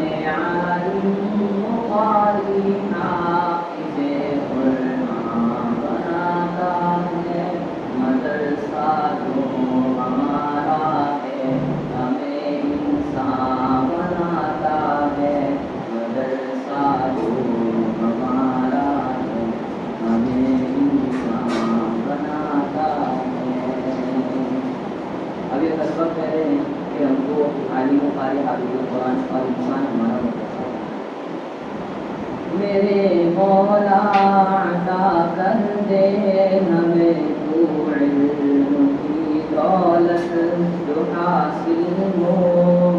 ہمیں عالم قاری حافظ قرآن بناتا ہے، مدرسہ جو ہمارا ہے ہمیں انسان بناتا ہے، مدرسہ جو ہمارا ہے ہمیں انسان بناتا ہے۔ اب یہ سبق کہہ رہے ہیں کہ ہم کو عالم و قاری حافظ قرآن اور انسان ہمارا مدرسہ ہے۔ میرے مولا عطا کر دے ہمیں تو علم کی دولت، جو حاصل ہو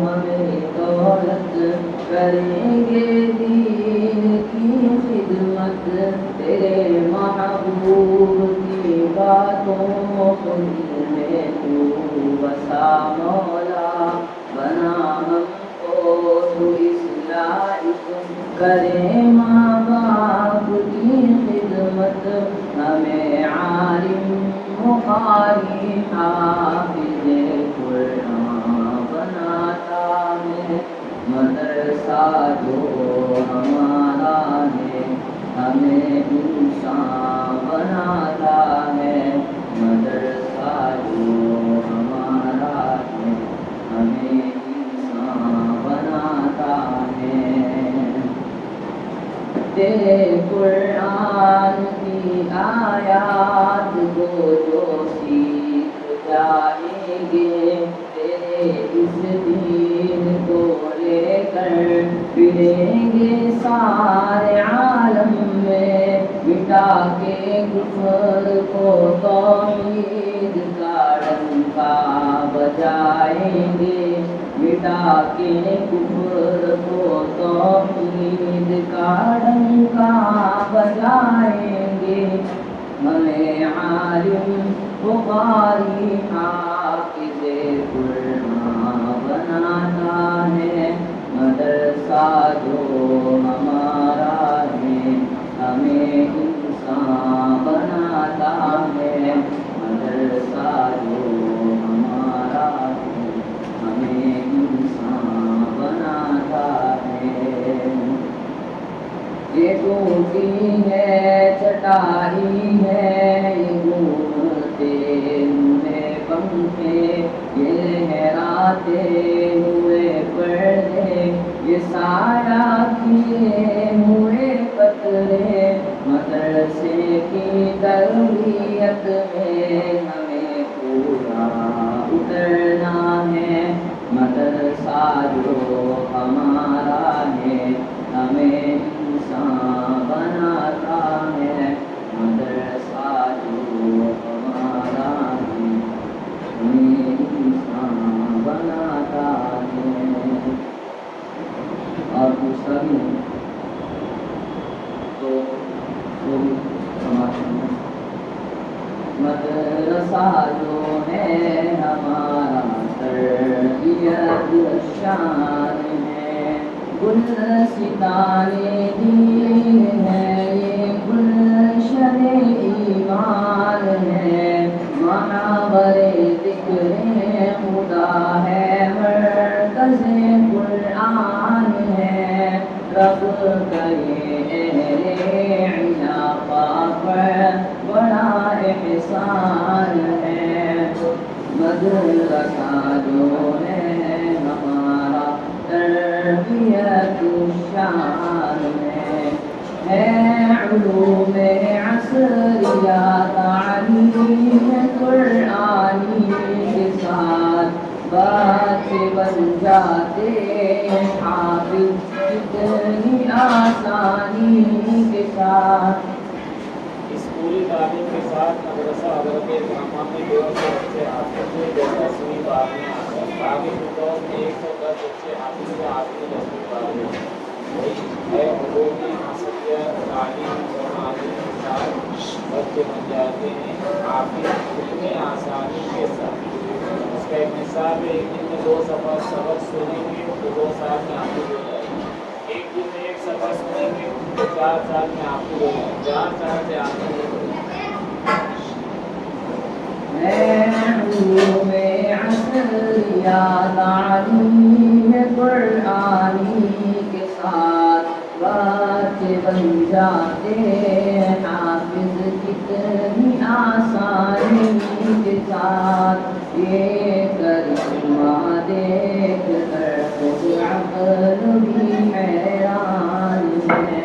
ہمیں دولت، کریں گے دین کی خدمت، تیرے محبوب کی باتوں کو دل میں تو بسا مولا، بنا ہم کو تو اصلاح کرے ماں باپ کی خدمت، ہمیں عالم قاری حافظ قرآن بناتا ہے، مدرسہ جو ہمارا ہے ہمیں انسان بناتا ہے، مدرسہ جو ہمارا ہے ہمیں انسان بناتا ہے۔ تیرے قرآن کی آیات کو جو سیکھ جائیں گے، تیرے اس دین کو لے کر پھریں گے سارے عالم میں، مٹا کے کفر کو توحید کا ڈنکا بجائیں گے، مٹا کے کفر کو توحید کا ڈنکا بجائیں گے، ہمیں عالم قاری حافظ قرآن بناتا ہے، مدرسہ جو ہمارا ہے ہمیں انسان بناتا ہے، مدرسہ جو ہمارا ہے ہمیں انسان بناتا ہے۔ یہ ٹوٹی ہے چٹائی ہے یہ گھومتے ہوئے پنکھے، یہ لہراتے ہوئے پردے، یہ سایہ کیے ہوئے قطرے، مدرسے کی تربیت میں ہمیں پورا اترنا ہے، مدرسہ جو ہمارا ہے ہمیں انسان بناتا ہے، مدرسہ جو ہمارا ہے ہمیں انسان بناتا ہے۔ اور دوسرا بھی ہے تو وہ بھی سماج میں مدرسہ جو ہے ہمارا تربیت شان ہے، گلستان دین ہے یہ گلشن ایمان ہے، محاور ذکر خدا ہے مرکز قرآن ہے، رب کرے اہل علاقہ پر بڑا احسان ہے، مدرسہ جو ہے ہمارا تربیت شان ہے علوم عصریہ تعلیم قرآنی کے ساتھ بات بن جاتے ہیں حافظ کتنی آسانی کے ساتھ۔ اس پوری تعلیم کے ساتھ مدرسہ حضرت امام نے 200 بچے حافظ ہوئے، جیسا سنی بات میں آگے دور میں 110 بچے حافظ ہوئے، حافظ 10ویں بار میں ہے علوم عصریہ تعلیم قرآنی کے ساتھ بچے بن جاتے ہیں حافظ کتنی آسانی کے ساتھ۔ اس کا ایک مثال ہے، ایک دن میں 2 صفحہ سبق سنیں گے تو 2 سال میں حافظ ہو جائے گا، ایک دن میں 1 صفحہ سنیں گے تو 4 سال میں حافظ ہو جائے گا، 4 سال سے حافظ ہو جائے گا۔ علوم عصریہ تعلیم قرآنی حیات حافظ کتنی آسانی کے ساتھ یہ کرشمہ دیکھ کر خود عقل بھی حیران ہے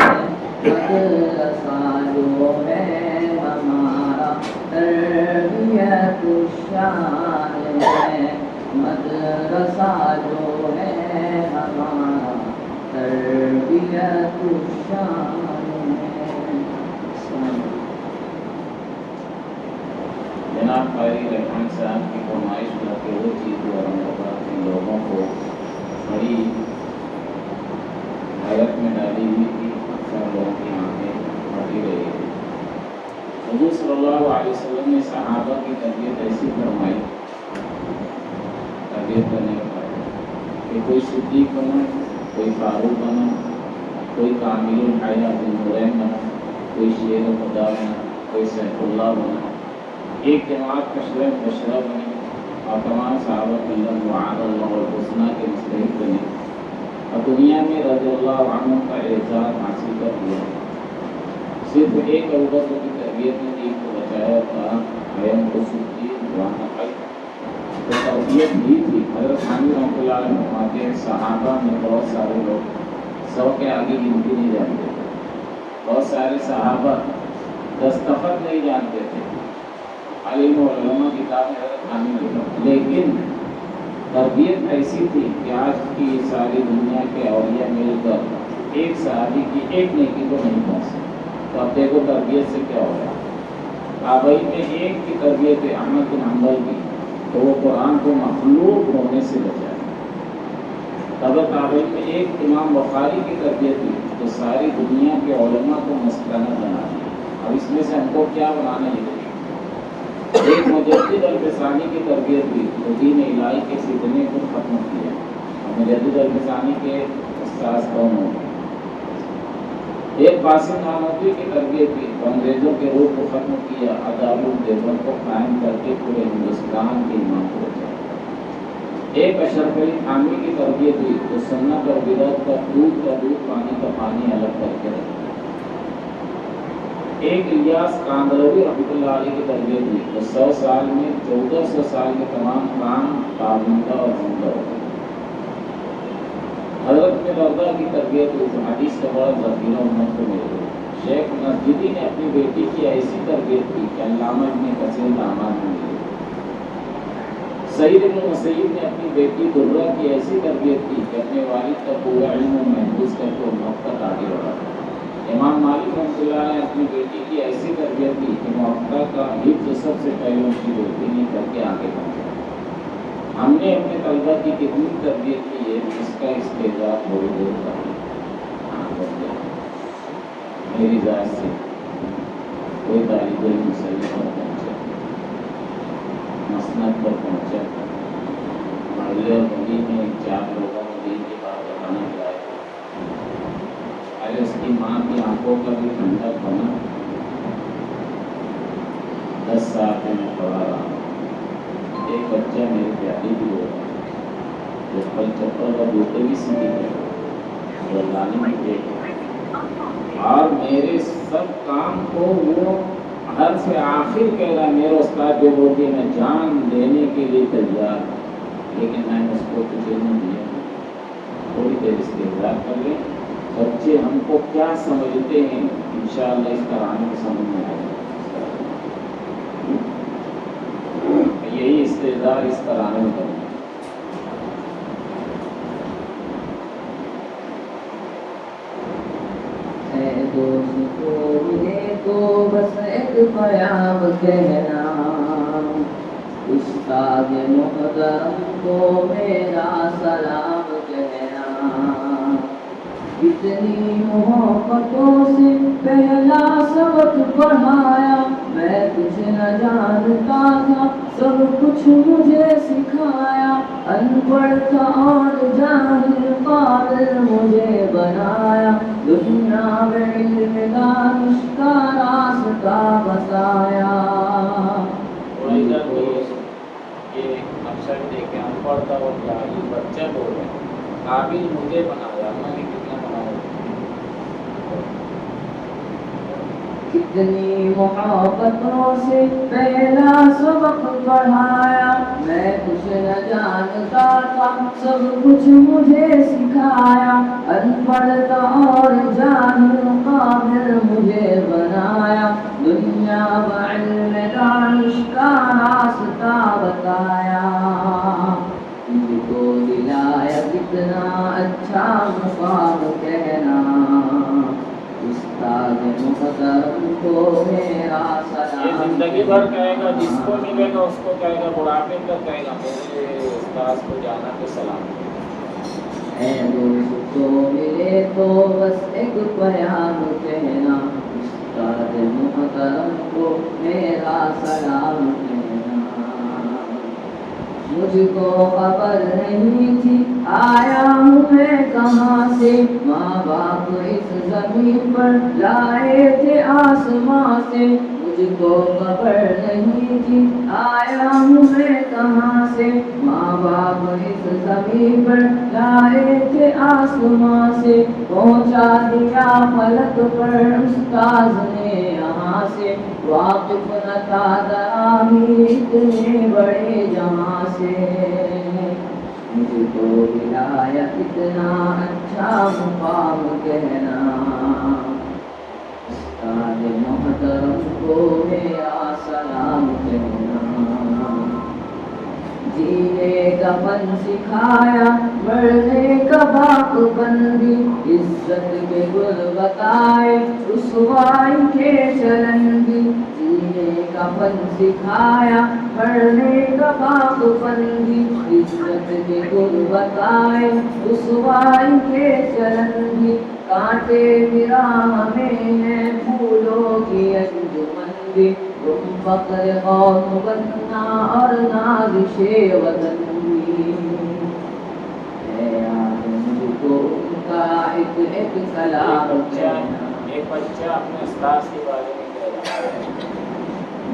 مدرسہ جو ہے ہمارا تربیت الشان ہے مدرسہ جو ہے ہمارا تربیت الشان ہے. جناب قاری رحمان صاحب کی فرمائش میں کہ وہ چیز جو اورنگ کے لوگوں کو بڑی حیرت میں ڈالی ہوئی تھی اکثر لوگوں کی آنکھیں پھٹی رہی ہے. حضور صلی اللہ علیہ وسلم نے صحابہ کی تربیت ایسی فرمائی تربیت کرنے کا کہ کوئی صدیق بنا کوئی فاروق بنا کوئی کامل الحیا ذوالنورین بنا کوئی شیر خدا بنا کوئی سیف اللہ بنا ایک جماعت کا شرح مبشرہ بنے اور تمام صحابہ کرام وعد اللہ الحسنہ کے مستحق بنے اور دنیا میں رضی اللہ عنہ کا اعزاز حاصل کر لیا. صرف ایک ابو بکر کی تربیت نے دین کو بچایا تھا حیم کو صدیق وہاں تو تربیت بھی تھی. حضرت خانی رحمۃ اللہ علیہ فرماتے ہیں صحابہ میں بہت سارے لوگ 100 کے آگے گنتی نہیں جانتے تھے. بہت سارے صحابہ دستخط نہیں جانتے تھے. علم و علماء کتاب میں حضرت خانی لکھا لیکن تربیت ایسی تھی کہ آج کی ساری دنیا کے اولیاء مل کر ایک صحابی کی ایک نیکی کو نہیں پہنچ سکتے. تو اب دیکھو تربیت سے کیا ہو رہا ہے. تابعی میں ایک کی تربیت احمد بن حنبل کی تو وہ قرآن کو مخلوق ہونے سے بچایا. تابعی میں ایک امام بخاری کی تربیت ہوئی تو ساری دنیا کے علماء کو مستند بنا دیا. اب اس میں سے ہم کو کیا بنانا ہے. ایک مجدد الفسانی کی تربیت ہوئی تو دین الہی کے فتنے کو ختم کیا. اور مجدد الفسانی کے استاذ کون ہو. ایک قاسم نانوتوی کی تربیت ہوئی تو انگریزوں کے روح کو ختم کیا. دارالدیوبند کو قائم کر کے پورے ہندوستان کے امام کو بچایا. ایک اشرف علی تھانوی کی تربیت ہوئی تو سنت اور بدعت کا دودھ پانی کا پانی الگ کر کے رکھا. ایک الیاس کاندلوی رحمۃ اللہ علیہ کی تربیت ہوئی تو 100 سال میں 1400 سال کے تمام کام پابندہ اور زندہ ہو گئے. حضرت ابن عرضہ کی تربیت ہوئی تو حدیث کا بڑا ذخیرہ امت کو مل گیا. شیخ مسجدی نے اپنی بیٹی کی ایسی تربیت کی کہ علامہ ابن کثیر داماد بن گئے. سعید ابن مسیب نے اپنی بیٹی درہ کی ایسی تربیت کی کہ اپنے والد کا پورا علم محفوظ کر کے امت تک آگے بڑھا. امام مالک رحمۃ اللہ نے اپنی بیٹی کی ایسی تربیت کی کہ موقع کا حفظ سب سے پہلے ان کی بیٹی نے کر کے آگے پہنچا. ہم نے اپنے طلبہ کی کتنی تربیت کی ہے اس کا استعداد تھوڑی دور کا میری ذات سے کوئی طالب علم مسلم پر پہنچا مسند پر پہنچا محلے اور گلی میں 4 لوگوں کو دین کی بات بتانا چاہے ارے اس کی ماں کی آنکھوں کا بھی ٹھنڈک بنا. 10 سال میں پڑھا رہا. ایک بچہ میرے پیاری بھی ہو رہا جو پل چپل اور جوتے بھی سیکھی گئے لانے میں دیکھ اور میرے سب کام کو وہ ہر سے آخر کہہ رہا. میرا استاد جو بولتی ہے میں جان دینے کے لیے تیار لیکن میں نے اس کو تجھے نہیں دیا. تھوڑی دیر استقبال کر لیں. بچے ہم کو کیا سمجھتے ہیں انشاءاللہ اس طرح آنے کی سمجھ میں آئے. یہی استعداد اس طرح میں کرنا. اے دوست کو ملے تو بس ایک پیام کہنا استاد محترم کو میرا سلام کہنا. کتنی محبتوں سے پہلا سبق پڑھایا میں کچھ نہ جانتا تھا سب کچھ مجھے سکھایا. ان پڑھ تھا اور جاہل قادر مجھے بنایا. دنیا میں علم دانش کا راستہ بتایا. یہ نقشہ دیکھیں ان پڑھ تھا اور جاہل بچہ بول رہے ہیں قابل مجھے بنایا. میں نے کتنا بنایا کتنی محبتوں سے پہلا سبق پڑھایا، میں کچھ نہ جانتا تھا سب کچھ مجھے سکھایا، ان پڑھ تھا اور جاہل قابل مجھے بنایا، دنیا بعلم دانش کا راستہ بتایا، مجھ کو دلایا کتنا اچھا مقام کہنا، استاد محترم کو میرا یہ سلام زندگی بھر کہے گا، جس کو ملے گا اس کو کہے گا، بڑھاپے تک کہے گا میرے استاذ کو جانا کے سلام۔ اے دوست کو ملے تو بس ایک پیام کہنا، استاد محترم کو میرا سلام کہنا، مجھ کو خبر نہیں تھی آیا ہوں میں کہاں سے، ماں باپ اس زمین پر لائے تھے آسماں سے، مجھ کو خبر نہیں تھی آیا ہوں میں کہاں سے، ماں باپ اس زمین پر لائے تھے آسماں سے، پہنچا دیا فلک پر استاذ نے یہاں سے، واقف نہ تھا ذرا بھی اتنے بڑے جہاں سے، مجھ کو ملایا اتنا اچھا مقام کہنا، استاد محترم کو میرا سلام کہنا، جینے کا فن سکھایا بڑھنے کا باپ بندی، عزت کے گل بتائے رسوائی کے چلندی، جینے کا فن سکھایا بڑھنے کا باپ بندی، عزت کے گل بتائے رسوائی کے چلندی، کانٹے بھی راہ میں ہیں پھولوں کی انجمن بھی، تم فخر قوم بننا اور نازش وطن بھی، اے یاد مجھ کو ان کا ایک ایک کلام کہنا، ایک بچہ اپنے استاذ کے بارے میں کہہ رہا ہے،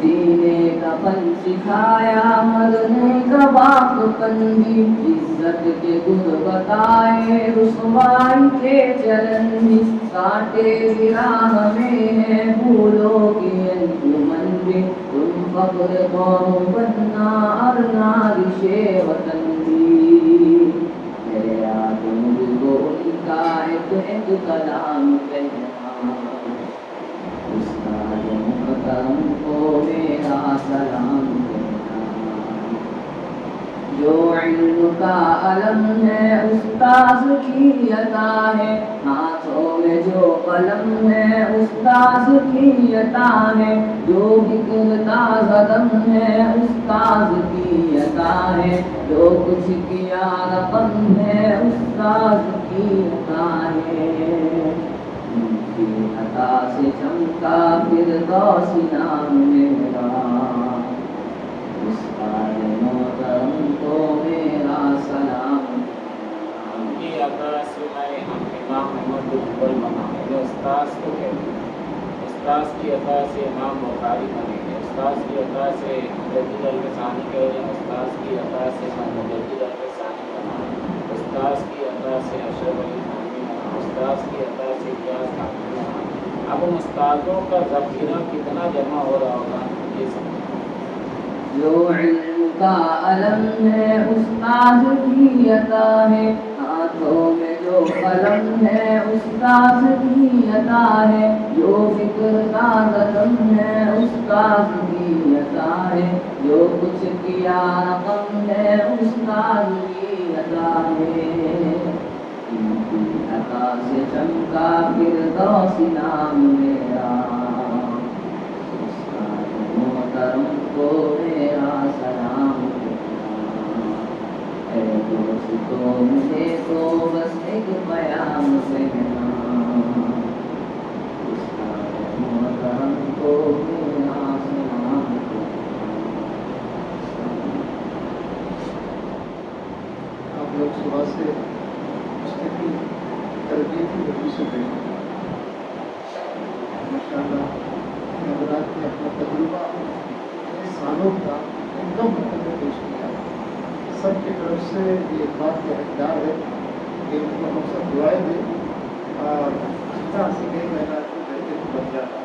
جینے کا فن سکھایا مرنے کا باپ بندی، عزت کے گل بتائے رسوائی کے چلندی، کانٹے بھی راہ میں ہیں پھولوں کی انجمن بھی، تم فخر قوم بننا اور نازش وطن بھی، میرے یاد مجھ کو ان کا ایک ایک کلام کہنا، استاد محترم کو میرا سلام کہنا، جو علم کا علم ہے استاذ کی عطا ہے، ہاتھوں میں جو قلم ہے استاذ کی عطا ہے، جو فکر تازہ دم ہے استاذ کی عطا ہے، جو کچھ کیا رقم ہے استاذ کی عطا ہے، ان کی عطا سے چمکا فردوس نام میرا، استاد محترم کو میرا سلام، ان کی عطا سے میں امام محمد بن بنا، میرے استاذ کو کہتے ہیں، استاذ کی عطا سے امام بخاری بنے گے، استاذ کی عطا سے مجدد الفسانی کہہ رہے ہیں، استاذ کی عطا سے میں مجدد الفسانی بنا، استاذ کی عطا سے اشرف علی تھانوی بنا، استاذ کی عطا سے کیا تھانوی بنا، اب ان استاذوں کا ذخیرہ کتنا جمع ہو رہا ہوگا یہ سمجھ، جو علم کا علم ہے استاذ کی عطا ہے، ہاتھوں میں جو قلم ہے استاذ کی عطا ہے، جو فکر کا قلم ہے استاذ کی عطا ہے، جو کچھ کیا رقم ہے استاذ کی عطا ہے، ان کی عطا سے چمکا فردوس نام میرا، محترم کو میرا سلام کہنا، اے دوست کو ملے تو بس ایک پیام کہنا، استاد محترم کو میرا سلام کہنا۔ آپ لوگ صبح سے مستقل تربیتی وجہ سے گئے ماشاء اللہ، حضرات نے اپنا تجربہ سالوں کا ایک دم مطلب پیش کیا، سب کی طرف سے یہ بات کا حقدار ہے کہ ان کو ہم سب دعائیں دیں، اور جتنا سکے میں بن جاتا ہے.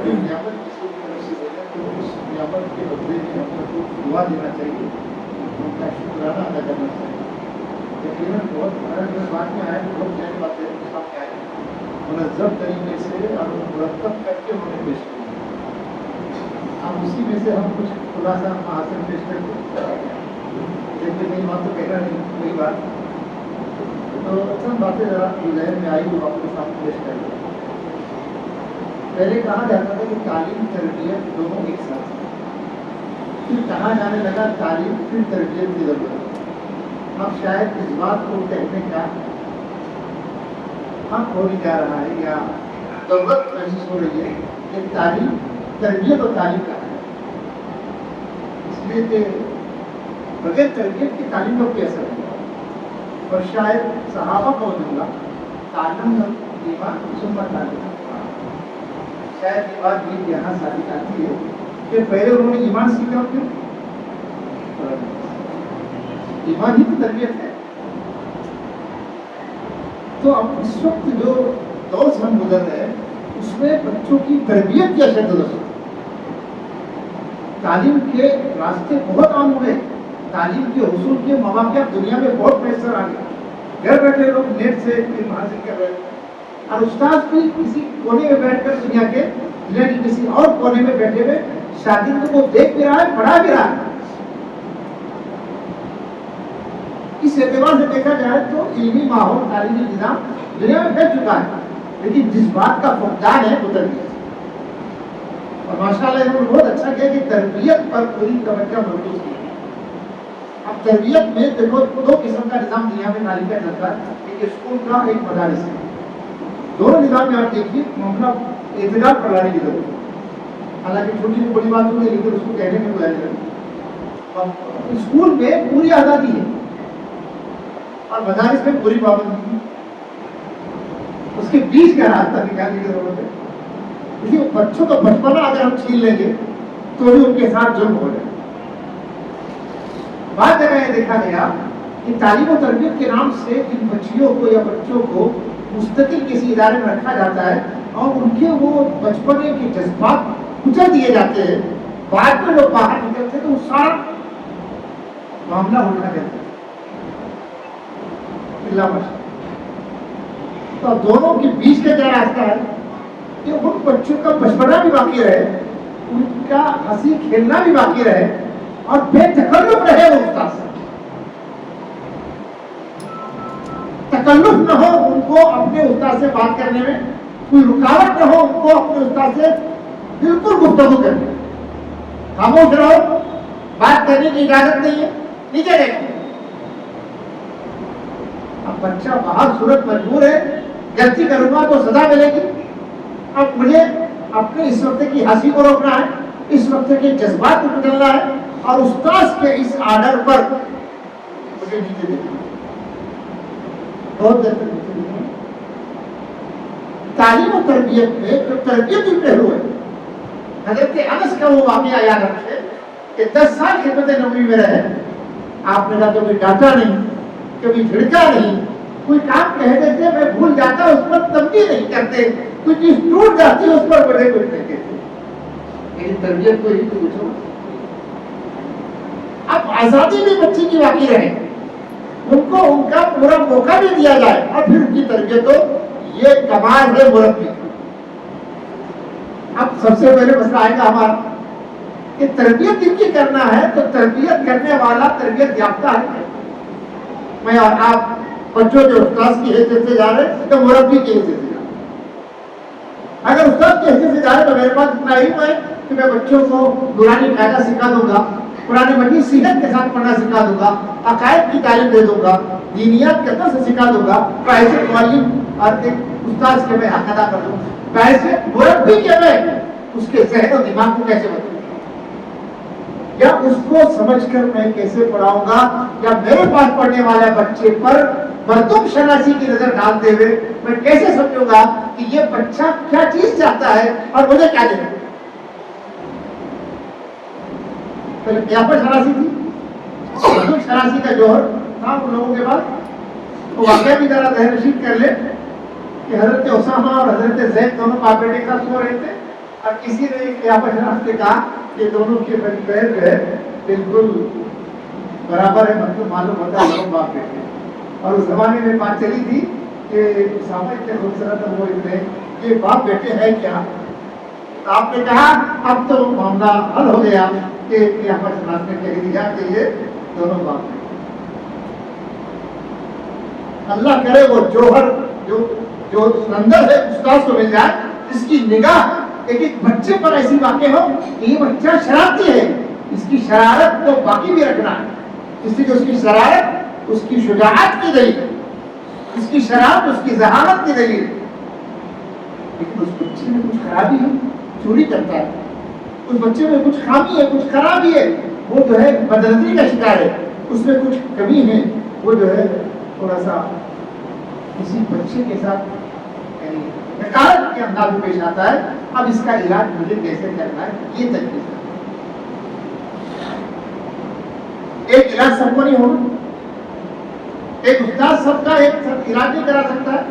نعمت کسی کی طرف سے ملے تو اس نعمت کے بدلے میں اپنے کو دعا دینا چاہیے, ان کا شکرانہ ادا کرنا چاہیے. یقیناً بہت بڑا بات میں آئے بہت نئی باتیں سامنے آئے, منظم طریقے سے اور مرتب کر کے انہوں نے پیش کی. اب اسی میں سے ہم کچھ خلاصہ حاصل پیش کرتے دیکھتے کئی بات تو کہنا نہیں کوئی بات, تو چند باتیں ذرا ذہن میں آئی وہ آپ کے ساتھ پیش کر دیں. پہلے کہا جاتا تھا کہ تعلیم تربیت دونوں ایک ساتھ ہیں, پھر کہا جانے لگا تعلیم پھر تربیت کی ضرورت ہے. اب شاید اس بات کو کہنے کا حق ہو نہیں جا رہا ہے یا ضرورت محسوس ہو رہی ہے کہ تعلیم تربیت اور تعلیم کا ہے, اس لیے کہ بغیر تربیت کی تعلیم پر کوئی اثر نہیں. اور شاید صحابہ کو دوں گا تعلیم ایمان سنت تعلیم, شاید یہ بات بھی یہاں ثابت آتی ہے کہ پہلے انہوں نے ایمان سیکھا اور پھر ایمان ہی تو تربیت ہے. تو اب اس وقت جو دور سے ہم گزر رہے ہیں اس میں بچوں کی تربیت کی اشد ضرورت ہے. تعلیم کے راستے بہت عام ہوئے, تعلیم کے حصول کے مواقع دنیا میں بہت میسر آ گئے. گھر بیٹھے لوگ نیٹ سے علم حاصل کر رہے ہیں, اور استاد بھی کسی کونے میں بیٹھ کر دنیا کے کسی اور کونے میں بیٹھے ہوئے شاگردوں کو دیکھ بھی رہا ہے, پڑھا بھی رہا ہے. اس اعتبار سے دیکھا جائے تو علمی ماحول تعلیمی نظام دنیا میں پھیل چکا ہے, لیکن جس بات کا فقدان ہے وہ تربیت. اور ماشاءاللہ انہوں نے بہت اچھا کیا کہ تربیت پر پوری توجہ مرکوز کی. اب تربیت میں دیکھو دو قسم کا نظام دنیا میں تعلیم کا چلتا ہے, ایک اسکول کا ایک مدارس کا. دونوں نظام میں آپ دیکھیے معاملہ اعتدال پر لانے کی ضرورت ہے. حالانکہ چھوٹی سی بڑی بات ہوئی ہے لیکن اس کو کہنے میں کوئی نہیں. اسکول میں پوری آزادی ہے اور مدارس میں پوری پابندی ہے. اس کے بیچ کا راستہ نکالنے کی ضرورت ہے. اسی بچوں کا بچپنا اگر ہم چھین لیں گے تو بھی ان کے ساتھ ظلم ہو جائے. بعض جگہ یہ دیکھا گیا کہ تعلیم و تربیت کے نام سے ان بچیوں کو یا بچوں کو مستقل کسی ادارے میں رکھا جاتا ہے اور ان کے وہ بچپنے کے جذبات کچل دیے جاتے ہیں. بعد میں لوگ باہر نکلتے تو وہ سارا معاملہ الٹا جاتا ہے. تو دونوں کے بیچ کا کیا راستہ ہے کہ ان بچوں کا بچپنا بھی باقی رہے, ان کا ہنسی کھیلنا بھی باقی رہے اور بے تکلف رہے وہ استاد سے. تکلف نہ ہو ان کو اپنے استاد سے بات کرنے میں, کوئی رکاوٹ نہ ہو ان کو اپنے استاد سے بالکل گفتگو کرنے میں. خاموش رہو, بات کرنے کی اجازت نہیں ہے, نیچے دیکھو. اب بچہ باہر صورت مجبور ہے, غلطی کروں گا تو سزا ملے گی. اب مجھے اپنے اس وقت کی ہنسی کو روکنا ہے, اس وقت کے جذبات کو بدلنا ہے اور استاد کے اس آرڈر پر مجھے نیچے دیکھنا ہے. بہت دیر تک نیچے دیکھنا. تعلیم و تربیت میں جو تربیتی پہلو ہے, حضرت انس کا وہ واقعہ یاد رکھے کہ 10 سال خدمت نبوی میں رہے. آپ نے کہا کبھی ڈانٹا نہیں, کبھی جھڑکا نہیں, کوئی کام کہہ دیتے میں بھول جاتا اس پر تنبیہ نہیں کرتے, کوئی چیز ٹوٹ جاتی اس پر بڑے کچھ نہیں کہتے. لیکن تربیت کو ہی تو پوچھو. اب آزادی بھی بچے کی باقی رہے, ان کو ان کا پورا موقع بھی دیا جائے اور پھر ان کی تربیت ہو. یہ کمال ہے مربی. اب سب سے پہلے مسئلہ آئے گا ہمارا کہ تربیت جن کی کرنا ہے تو تربیت کرنے والا تربیت یافتہ ہے. میں اور آپ بچوں کے استاد کی حیثیت سے جا رہے ہیں تو مربی کی حیثیت سے جا رہے ہیں. اگر استاد کی حیثیت سے جا رہے تو میرے پاس اتنا علم ہے کہ میں بچوں کو نورانی قاعدہ سکھا دوں گا, قرآن مجید صحت کے ساتھ پڑھنا سکھا دوں گا, عقائد کی تعلیم دے دوں گا, دینیات کے اندر سے سکھا دوں گا. کیسے معلم اور ایک استاد کے میں حق ادا کر دوں, کیسے مربی کے میں اس کے ذہن و دماغ کو کیسے بدلوں, یا اس کو سمجھ کر میں کیسے پڑھاؤں گا, یا میرے پاس پڑھنے والے بچے پر مردم شناسی کی نظر ڈالتے ہوئے میں کیسے سمجھوں گا کہ یہ بچہ کیا چیز چاہتا ہے اور مجھے کیا دینا. پہلے قیافت شناسی تھی, مردم شناسی کا جوہر تھا ان لوگوں کے پاس. وہ واقعہ بھی ذرا ذہن نشین کر لے کہ حضرت اسامہ اور حضرت زید دونوں باپ بیٹے کا سو رہے تھے اور کسی نے قیافہ شناس نے کہا کہ دونوں کے پیر جو ہے بالکل برابر ہے، مطلب معلوم ہوتا ہے دونوں باپ بیٹے. اور اس زمانے میں بات چلی تھی کہ اسامہ اتنے خوبصورت اور وہ اتنے یہ باپ بیٹے ہیں کیا؟ تو آپ نے کہا اب تو معاملہ حل ہو گیا کہ قیافہ شناس نے کہہ دیا کہ یہ دونوں باپ بیٹے. اللہ کرے وہ جوہر جو اندر ہے استاد کو مل جائے، جس کی نگاہ ایک بچے پر ایسی واقع ہو کہ یہ بچہ شرارتی ہے، اس کی شرارت کو باقی بھی رکھنا ہے، اس لیے اس کی شرارت اس کی شجاعت کی دلیل، اس کی شرارت اس کی ذہانت کی دلیل. لیکن اس بچے میں کچھ خرابی ہے، چوری کرتا ہے، اس بچے میں کچھ خامی ہے، کچھ خرابی ہے، وہ جو ہے بدنظری کا شکار ہے، اس میں کچھ کمی ہے، وہ جو ہے تھوڑا سا کسی بچے کے ساتھ یعنی نکالت کے انداز میں پیش آتا ہے. اب اس کا علاج مجھے کیسے کرنا ہے، یہ تجویز ہے. ایک علاج سب کو نہیں ہوگا، ایک استاد سب کا ایک علاج نہیں کرا سکتا ہے.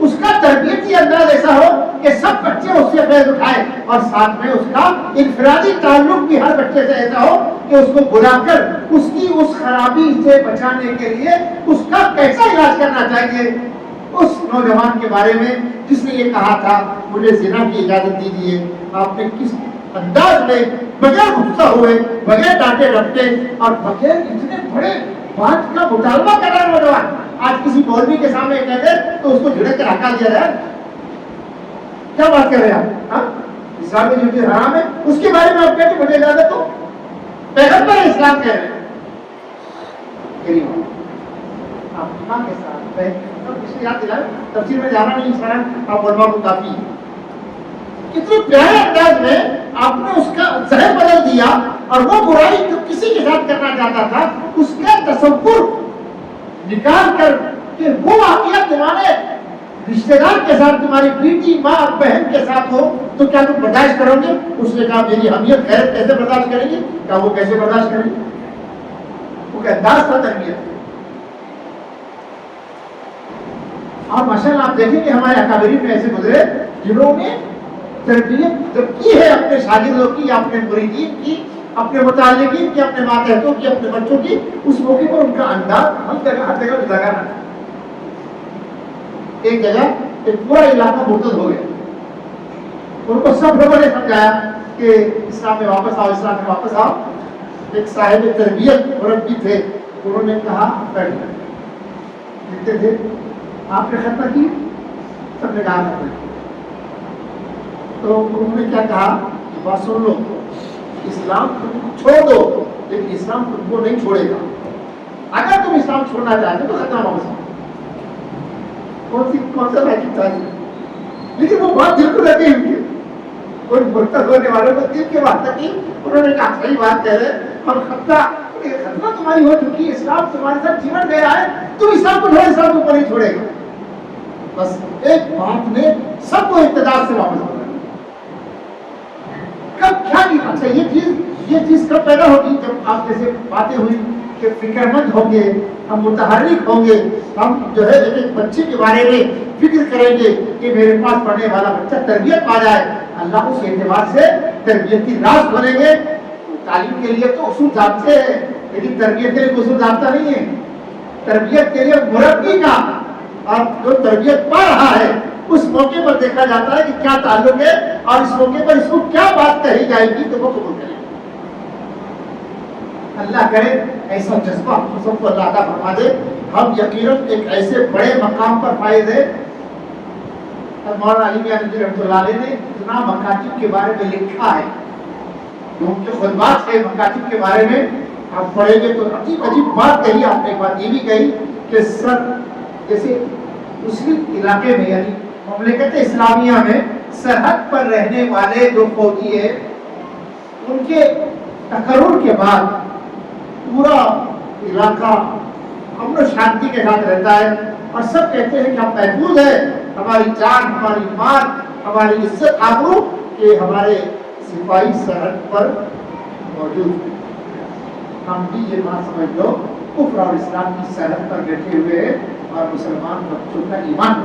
اس کا تربیتی انداز ایسا ہو کہ سب بچے اس سے فیض اٹھائے، اور ساتھ میں اس کا انفرادی تعلق بھی ہر بچے سے ایسا ہو کہ اس کو بلا کر اس کی اس خرابی سے بچانے کے لیے اس کا کیسا علاج کرنا چاہیے. اس نوجوان کے بارے میں جس نے یہ کہا تھا مجھے زنا کی اجازت دیجیے، آپ نے کس انداز میں بغیر غصہ ہوئے، بغیر ڈانٹے ڈپٹے اور بغیر اتنے بڑے بات کا مطالبہ کر رہا ہے نوجوان. آج کسی مولوی کے سامنے کہتے تو اس کو جھڑک کر ہٹا دیا جائے. کیا بات کر رہے ہیں آپ؟ اسلام میں جو چیز حرام ہے اس کے بارے میں آپ کہتے مجھے اجازت دو. پیغمبر اسلام کہہ رہے ہیں آپ ماں کے ساتھ یاد دلائیں. تفسیر میں جانا نہیں سارا آپ علماء کو کافی ہے. کتنے پیارے انداز میں آپ نے اس کا ذہن بدل دیا، اور وہ برائی جو کسی کے ساتھ کرنا چاہتا تھا اس کا تصور نکال کر کہ وہ واقعہ تمہارے رشتے دار کے ساتھ، تمہاری بیٹی ماں بہن کے ساتھ ہو تو کیا تم برداشت کرو گے؟ اس نے کہا میری حمیت غیر کیسے برداشت کریں گے؟ کیا وہ کیسے برداشت کریں گے؟ وہ کہ انداز تھا تربیت. اور ماشاءاللہ آپ دیکھیں کہ ہمارے اکابرین میں ایسے گزرے جنہوں نے تربیت جب کی ہے اپنے شاگردوں کی یا اپنے مریدین کی، اپنے متعلقین کی، اپنے ماتحتوں کی، اپنے بچوں کی، اس موقع پر ان کا انداز ہر جگہ لگانا. ایک جگہ ایک پورا علاقہ مرتد ہو گیا، ان کو سب لوگوں نے سمجھایا کہ اسلام میں واپس آؤ، اسلام میں واپس آؤ. ایک صاحب تربیت مربی تھے، انہوں نے کہا لکھتے تھے آپ نے ختم کی؟ سب نے کہا ختم. تو انہوں نے کیا کہا کہ بات سن لو، اسلام تم کو چھوڑ دو لیکن اسلام تم کو نہیں چھوڑے گا. اگر تم اسلام چھوڑنا چاہتے تو ختم ہو سکتا. کون سا لائق تھا، لیکن وہ بات دل کو لگی ان کی. کوئی مرتد ہونے والوں کو دل کے بات تک انہوں نے کہا صحیح بات کہہ رہے، اور ختمہ تمہاری ہو چکی، اسلام تمہارے ساتھ جیون دے رہا ہے، تم اسلام کو چھوڑے، اسلام تم کو نہیں چھوڑے گا. بس ایک بات نے سب کو اقتدار سے واپس ہونا. کب کیا کی اچھا یہ چیز کب پیدا ہوگی؟ جب آپ جیسے باتیں ہوئی کہ فکر مند ہوں گے، ہم متحرک ہوں گے، ہم جو ہے ایک بچے کے بارے میں فکر کریں گے کہ میرے پاس پڑھنے والا بچہ تربیت پا جائے. اللہ اس اعتبار سے تربیت کی راز کھولیں گے. تعلیم کے لیے تو اصول ضابطے ہیں، لیکن تربیت کے لیے اصول ضابطہ نہیں ہے. تربیت کے لیے مربی کا اور جو تربیت پا رہا ہے اس موقع پر دیکھا جاتا ہے کہ کیا تعلق ہے، اور اس موقع پر اس کو کیا بات کہی جائے گی تو وہ قبول کرے. اللہ کرے ایسا جذبہ ہم سب کو اللہ عطا فرما دے. ہم یقیناً ایک ایسے بڑے مقام پر فائز ہیں. مولانا علی میاں ندوی رحمۃ اللہ علیہ نے اتنا مکاتب کے بارے میں لکھا ہے، ان کے خطبات ہے مکاتب کے بارے میں آپ پڑھیں گے تو عجیب عجیب بات کہی. آپ نے ایک بات یہ بھی کہی کہ سر جیسے مسلم علاقے میں یعنی مملکت اسلامیہ میں سرحد پر رہنے والے جو فوجی ہیں ان کے تقرر کے بعد پورا علاقہ امن و شانتی کے ساتھ رہتا ہے، اور سب کہتے ہیں کہ ہم محفوظ ہیں، ہماری جان، ہماری مال، ہماری عزت آبرو کہ ہمارے سپاہی سرحد پر موجود ہیں. ہم بھی یہ بات سمجھ لو کفر اور اسلام کی سرحد پر بیٹھے ہوئے اور مسلمان بچوں کا ایمان.